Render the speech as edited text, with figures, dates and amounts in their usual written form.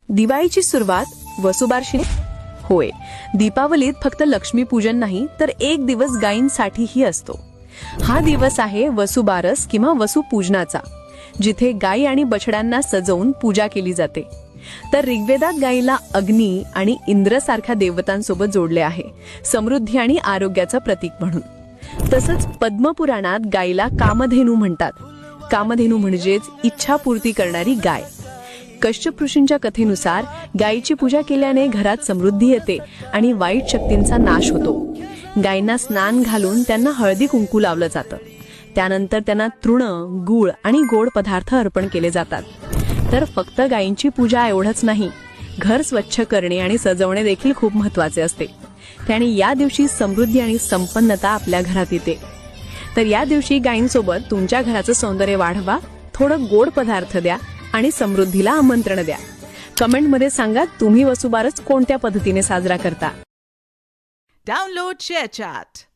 दिवाळीची सुरुवात वसुबारशीने होय. दीपावलीत फक्त लक्ष्मीपूजन नाही तर एक दिवस गायींसाठीही असतो. हा दिवस आहे वसुबारस किंवा वसुपूजनाचा, जिथे गायी आणि बछड्यांना सजवून पूजा केली जाते. तर ऋग्वेदात गायीला अग्नी आणि इंद्र सारख्या देवतांसोबत जोडले आहे, समृद्धी आणि आरोग्याचं प्रतीक म्हणून. तसंच पद्मपुराणात गायीला कामधेनू म्हणतात. कामधेनू म्हणजेच इच्छापूर्ती करणारी गाय. कश्यप ऋषींच्या कथेनुसार गायीची पूजा केल्याने घरात समृद्धी येते आणि वाईट शक्तींचा नाश होतो. गायींना स्नान घालून त्यांना हळदी कुंकू लावलं जातं. त्यानंतर त्यांना तृण, गूळ आणि गोड पदार्थ अर्पण केले जातात. तर फक्त गायींची पूजा एवढंच नाही, घर स्वच्छ करणे आणि सजवणे देखील खूप महत्त्वाचे असते. त्याने या दिवशी समृद्धी आणि संपन्नता आपल्या घरात येते. तर या दिवशी गायींसोबत तुमच्या घराचं सौंदर्य वाढवा, थोडं गोड पदार्थ द्या आणि समृद्धीला आमंत्रण द्या. कमेंटमध्ये सांगा तुम्ही वसुबारस कोणत्या पद्धतीने साजरा करता. Download ShareChat.